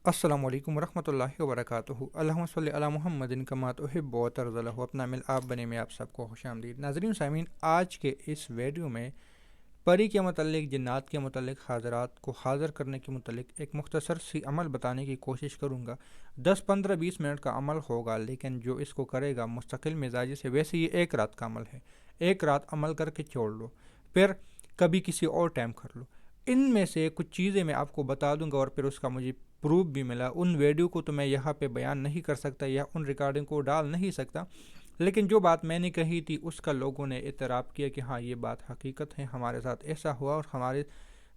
السلام علیکم ورحمۃ اللہ وبرکاتہ۔ اللہم صلی علی محمد کما تحب و ترضی۔ اپنا مل آپ بنے میں آپ سب کو خوش آمدید۔ ناظرین سامعین، آج کے اس ویڈیو میں پری کے متعلق، جنات کے متعلق، حاضرات کو حاضر کرنے کے متعلق ایک مختصر سی عمل بتانے کی کوشش کروں گا۔ 10 15 20 منٹ کا عمل ہوگا، لیکن جو اس کو کرے گا مستقل مزاجی سے، ویسے یہ ایک رات کا عمل ہے، ایک رات عمل کر کے چھوڑ لو، پھر کبھی کسی اور ٹائم کر لو۔ ان میں سے کچھ چیزیں میں آپ کو بتا دوں گا، اور پھر اس کا مجھے پروف بھی ملا۔ ان ویڈیو کو تو میں یہاں پہ بیان نہیں کر سکتا یا ان ریکارڈنگ کو ڈال نہیں سکتا، لیکن جو بات میں نے کہی تھی اس کا لوگوں نے اعتراف کیا کہ ہاں یہ بات حقیقت ہے، ہمارے ساتھ ایسا ہوا اور ہمارے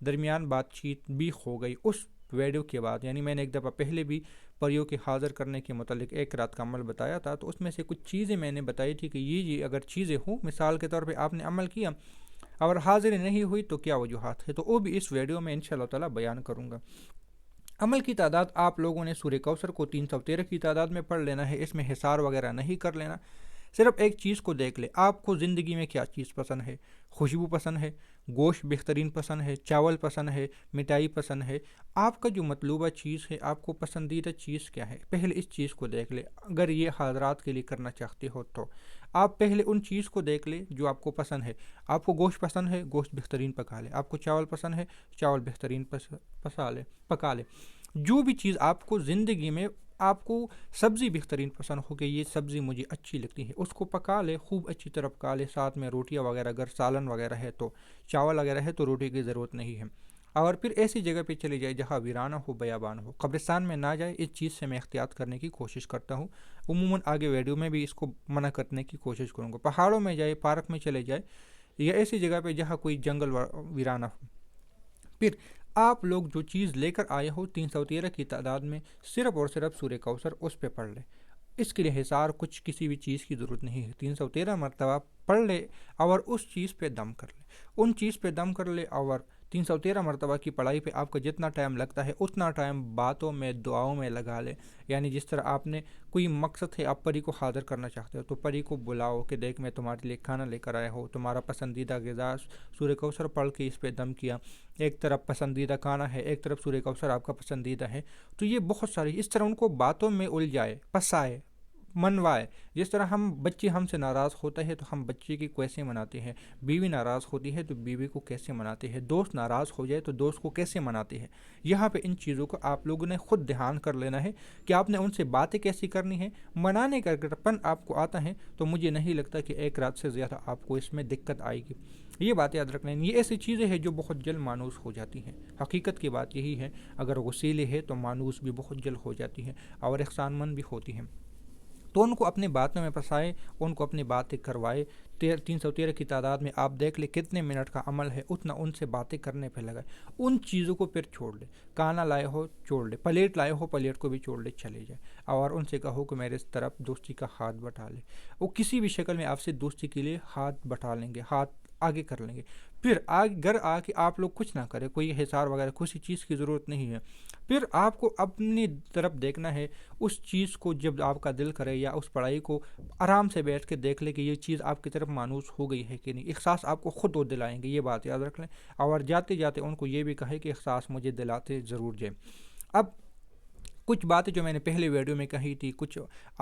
درمیان بات چیت بھی ہو گئی اس ویڈیو کے بعد۔ یعنی میں نے ایک دفعہ پہلے بھی پریوں کے حاضر کرنے کے متعلق ایک رات کا عمل بتایا تھا، تو اس میں سے کچھ چیزیں میں نے بتائی تھی کہ یہ اگر چیزیں ہوں، مثال کے طور پہ آپ نے عمل کیا اور حاضر نہیں ہوئی تو کیا وجوہات ہے، تو وہ بھی اس ویڈیو میں انشاءاللہ تعالی بیان کروں گا۔ عمل کی تعداد آپ لوگوں نے سورہ کوثر کو 313 کی تعداد میں پڑھ لینا ہے، اس میں حصار وغیرہ نہیں کر لینا۔ صرف ایک چیز کو دیکھ لے، آپ کو زندگی میں کیا چیز پسند ہے؟ خوشبو پسند ہے، گوشت بہترین پسند ہے، چاول پسند ہے، مٹھائی پسند ہے؟ آپ کا جو مطلوبہ چیز ہے، آپ کو پسندیدہ چیز کیا ہے؟ پہلے اس چیز کو دیکھ لے۔ اگر یہ حاضرات کے لیے کرنا چاہتے ہو تو آپ پہلے ان چیز کو دیکھ لے جو آپ کو پسند ہے۔ آپ کو گوشت پسند ہے، گوشت بہترین پکا لے۔ آپ کو چاول پسند ہے، چاول بہترین پکا لے۔ جو بھی چیز آپ کو زندگی میں، آپ کو سبزی بہترین پسند ہو کہ یہ سبزی مجھے اچھی لگتی ہے، اس کو پکا لے، خوب اچھی طرح پکا لے۔ ساتھ میں روٹیاں وغیرہ، اگر سالن وغیرہ ہے تو، چاول وغیرہ ہے تو روٹی کی ضرورت نہیں ہے۔ اور پھر ایسی جگہ پہ چلے جائے جہاں ویرانہ ہو، بیابان ہو، قبرستان میں نہ جائے۔ اس چیز سے میں احتیاط کرنے کی کوشش کرتا ہوں، عموماً آگے ویڈیو میں بھی اس کو منع کرنے کی کوشش کروں گا۔ پہاڑوں میں جائے، پارک میں چلے جائے، یا ایسی جگہ پہ جہاں کوئی جنگل ویرانہ ہو۔ پھر آپ لوگ جو چیز لے کر آئے ہو 313 کی تعداد میں، صرف اور صرف سورہ کوثر اس پہ پڑھ لے۔ اس کے لیے حصار کچھ کسی بھی چیز کی ضرورت نہیں ہے۔ 313 مرتبہ پڑھ لے اور اس چیز پہ دم کر لے، ان چیز پہ دم کر لے، اور 313 مرتبہ کی پڑھائی پہ آپ کا جتنا ٹائم لگتا ہے اتنا ٹائم باتوں میں، دعاؤں میں لگا لے۔ یعنی جس طرح آپ نے کوئی مقصد ہے، آپ پری کو حاضر کرنا چاہتے ہو تو پری کو بلاؤ کہ دیکھ میں تمہارے لیے کھانا لے کر آیا ہوں، تمہارا پسندیدہ غذا سورہ کوثر پڑھ کے اس پہ دم کیا۔ ایک طرف پسندیدہ کھانا ہے، ایک طرف سورہ کوثر آپ کا پسندیدہ ہے، تو یہ بہت ساری اس طرح ان کو باتوں میں الجھائے، پسائے، منوائے۔ جس طرح بچے ہم سے ناراض ہوتا ہے تو ہم بچے کی کیسے مناتے ہیں، بیوی ناراض ہوتی ہے تو بیوی کو کیسے مناتے ہیں، دوست ناراض ہو جائے تو دوست کو کیسے مناتے ہیں۔ یہاں پہ ان چیزوں کو آپ لوگوں نے خود دھیان کر لینا ہے کہ آپ نے ان سے باتیں کیسی کرنی ہے۔ منانے کا اگر پن آپ کو آتا ہے تو مجھے نہیں لگتا کہ ایک رات سے زیادہ آپ کو اس میں دقت آئے گی۔ یہ باتیں یاد رکھ لیں، یہ ایسی چیزیں ہیں جو بہت جلد مانوس ہو جاتی ہیں۔ حقیقت کی بات یہی ہے، اگر وسیلے ہے تو مانوس بھی بہت جلد ہو جاتی ہیں اور احسان مند بھی ہوتی ہیں۔ تو ان کو اپنی باتوں میں پھنسائے، ان کو اپنی باتیں کروائے۔ 313 کی تعداد میں آپ دیکھ لیں کتنے منٹ کا عمل ہے، اتنا ان سے باتیں کرنے پہ لگائے۔ ان چیزوں کو پھر چھوڑ لے۔ کانا لائے ہو چھوڑ لے، پلیٹ لائے ہو پلیٹ کو بھی چھوڑ لے، چلے جائے اور ان سے کہو کہ میرے طرف دوستی کا ہاتھ بٹھا لے۔ وہ کسی بھی شکل میں آپ سے دوستی کے لیے ہاتھ بٹھا لیں گے، ہاتھ آگے کر لیں گے۔ پھر گھر آ کے آپ لوگ کچھ نہ کریں، کوئی حصار وغیرہ کسی چیز کی ضرورت نہیں ہے۔ پھر آپ کو اپنی طرف دیکھنا ہے، اس چیز کو جب آپ کا دل کرے یا اس پڑھائی کو آرام سے بیٹھ کے دیکھ لے کہ یہ چیز آپ کی طرف مانوس ہو گئی ہے کہ نہیں۔ احساس آپ کو خود وہ دلائیں گے، یہ بات یاد رکھ لیں۔ اور جاتے جاتے ان کو یہ بھی کہے کہ احساس مجھے دلاتے ضرور جائے۔ اب کچھ باتیں جو میں نے پہلے ویڈیو میں کہی تھی، کچھ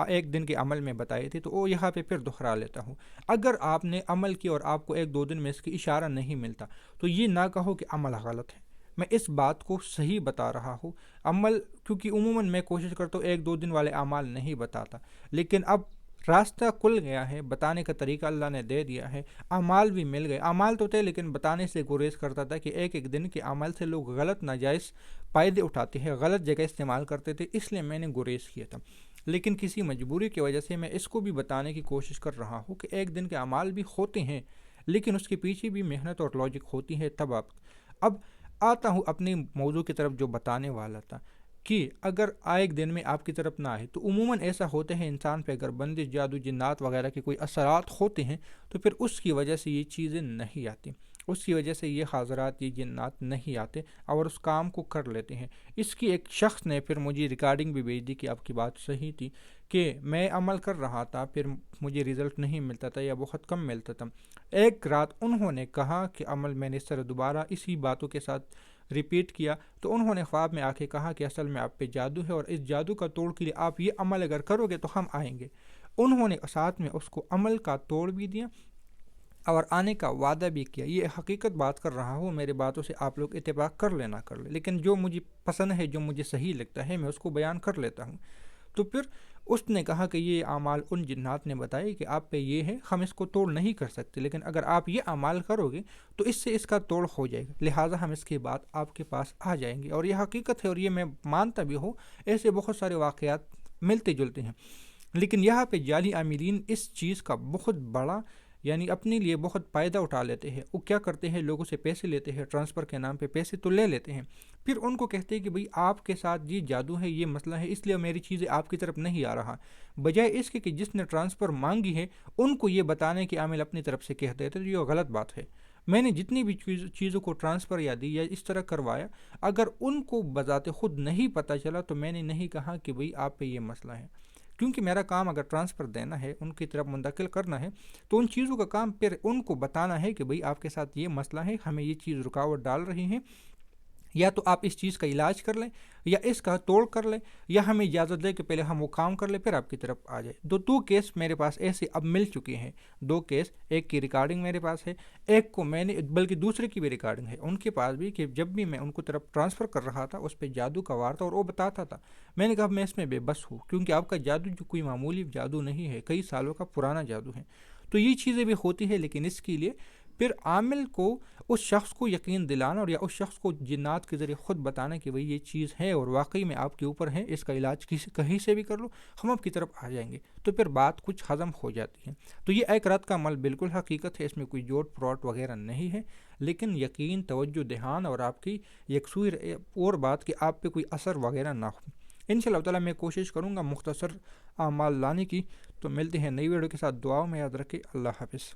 ایک دن کے عمل میں بتائی تھی، تو وہ یہاں پہ پھر دہرا لیتا ہوں۔ اگر آپ نے عمل کیا اور آپ کو 1 2 دن میں اس کی اشارہ نہیں ملتا تو یہ نہ کہو کہ عمل غلط ہے۔ میں اس بات کو صحیح بتا رہا ہوں۔ عمل، کیونکہ عموماً میں کوشش کرتا ہوں 1 2 دن والے اعمال نہیں بتاتا، لیکن اب راستہ کھل گیا ہے، بتانے کا طریقہ اللہ نے دے دیا ہے، اعمال بھی مل گئے۔ اعمال تو تھے لیکن بتانے سے گریز کرتا تھا کہ ایک دن کے عمل سے لوگ غلط ناجائز فائدے اٹھاتے ہیں، غلط جگہ استعمال کرتے تھے، اس لیے میں نے گریز کیا تھا۔ لیکن کسی مجبوری کی وجہ سے میں اس کو بھی بتانے کی کوشش کر رہا ہوں کہ ایک دن کے اعمال بھی ہوتے ہیں، لیکن اس کے پیچھے بھی محنت اور لاجک ہوتی ہے۔ تب اب آتا ہوں اپنی موضوع کی طرف جو بتانے والا تھا، کہ اگر ایک دن میں آپ کی طرف نہ آئے تو عموماً ایسا ہوتا ہے انسان پہ اگر بندش، جادو، جنات وغیرہ کے کوئی اثرات ہوتے ہیں تو پھر اس کی وجہ سے یہ چیزیں نہیں آتی، اس کی وجہ سے یہ حاضرات، یہ جنات نہیں آتے اور اس کام کو کر لیتے ہیں۔ اس کی ایک شخص نے پھر مجھے ریکارڈنگ بھی بھیج دی کہ آپ کی بات صحیح تھی، کہ میں عمل کر رہا تھا پھر مجھے رزلٹ نہیں ملتا تھا یا بہت کم ملتا تھا۔ ایک رات انہوں نے کہا کہ عمل میں نے اس طرح دوبارہ اسی باتوں کے ساتھ ریپیٹ کیا تو انہوں نے خواب میں آ کے کہا کہ اصل میں آپ پہ جادو ہے اور اس جادو کا توڑ کے لیے آپ یہ عمل اگر کرو گے تو ہم آئیں گے۔ انہوں نے ساتھ میں اس کو عمل کا توڑ بھی دیا اور آنے کا وعدہ بھی کیا۔ یہ حقیقت بات کر رہا ہوں، میرے باتوں سے آپ لوگ اتفاق کر لینا کر لیں، لیکن جو مجھے پسند ہے، جو مجھے صحیح لگتا ہے، میں اس کو بیان کر لیتا ہوں۔ تو پھر اس نے کہا کہ یہ اعمال ان جنات نے بتائی کہ آپ پہ یہ ہے، ہم اس کو توڑ نہیں کر سکتے، لیکن اگر آپ یہ اعمال کرو گے تو اس سے اس کا توڑ ہو جائے گا، لہٰذا ہم اس کے بعد آپ کے پاس آ جائیں گے۔ اور یہ حقیقت ہے اور یہ میں مانتا بھی ہوں، ایسے بہت سارے واقعات ملتے جلتے ہیں، لیکن یہاں پہ جعلی عاملین اس چیز کا بہت بڑا یعنی اپنے لیے بہت فائدہ اٹھا لیتے ہیں۔ وہ کیا کرتے ہیں، لوگوں سے پیسے لیتے ہیں، ٹرانسفر کے نام پہ پیسے تو لے لیتے ہیں، پھر ان کو کہتے ہیں کہ بھئی آپ کے ساتھ یہ جادو ہے، یہ مسئلہ ہے، اس لیے میری چیزیں آپ کی طرف نہیں آ رہا، بجائے اس کے کہ جس نے ٹرانسفر مانگی ہے ان کو یہ بتانے کہ عامل اپنی طرف سے کہتے ہیں، تو یہ غلط بات ہے۔ میں نے جتنی بھی چیزوں کو ٹرانسفر یا دی یا اس طرح کروایا، اگر ان کو بذات خود نہیں پتہ چلا تو میں نے نہیں کہا کہ بھئی آپ پہ یہ مسئلہ ہے، کیونکہ میرا کام اگر ٹرانسفر دینا ہے، ان کی طرف منتقل کرنا ہے، تو ان چیزوں کا کام پھر ان کو بتانا ہے کہ بھئی آپ کے ساتھ یہ مسئلہ ہے، ہمیں یہ چیز رکاوٹ ڈال رہی ہے، یا تو آپ اس چیز کا علاج کر لیں یا اس کا توڑ کر لیں، یا ہمیں اجازت دیں کہ پہلے ہم وہ کام کر لیں پھر آپ کی طرف آ جائے۔ دو کیس میرے پاس ایسے اب مل چکے ہیں، 2 کیس، ایک کی ریکارڈنگ میرے پاس ہے، ایک کو میں نے بلکہ دوسرے کی بھی ریکارڈنگ ہے ان کے پاس بھی، کہ جب بھی میں ان کو طرف ٹرانسفر کر رہا تھا اس پہ جادو کا وار تھا اور وہ بتاتا تھا۔ میں نے کہا میں اس میں بے بس ہوں، کیونکہ آپ کا جادو جو کوئی معمولی جادو نہیں ہے، کئی سالوں کا پرانا جادو ہے، تو یہ چیزیں بھی ہوتی ہے، لیکن اس کے لیے پھر عامل کو اس شخص کو یقین دلانا اور یا اس شخص کو جنات کے ذریعے خود بتانا کہ بھئی یہ چیز ہے اور واقعی میں آپ کے اوپر ہے، اس کا علاج کہیں سے بھی کر لو، ہم آپ کی طرف آ جائیں گے، تو پھر بات کچھ ہضم ہو جاتی ہے۔ تو یہ ایک رات کا عمل بالکل حقیقت ہے، اس میں کوئی جوٹ پراٹ وغیرہ نہیں ہے، لیکن یقین، توجہ، دھیان اور آپ کی یکسوئی اور بات کہ آپ پہ کوئی اثر وغیرہ نہ ہو۔ انشاءاللہ تعالیٰ میں کوشش کروں گا مختصر اعمال لانے کی۔ تو ملتے ہیں نئی ویڈیو کے ساتھ، دعاؤں میں یاد رکھیں۔ اللہ حافظ۔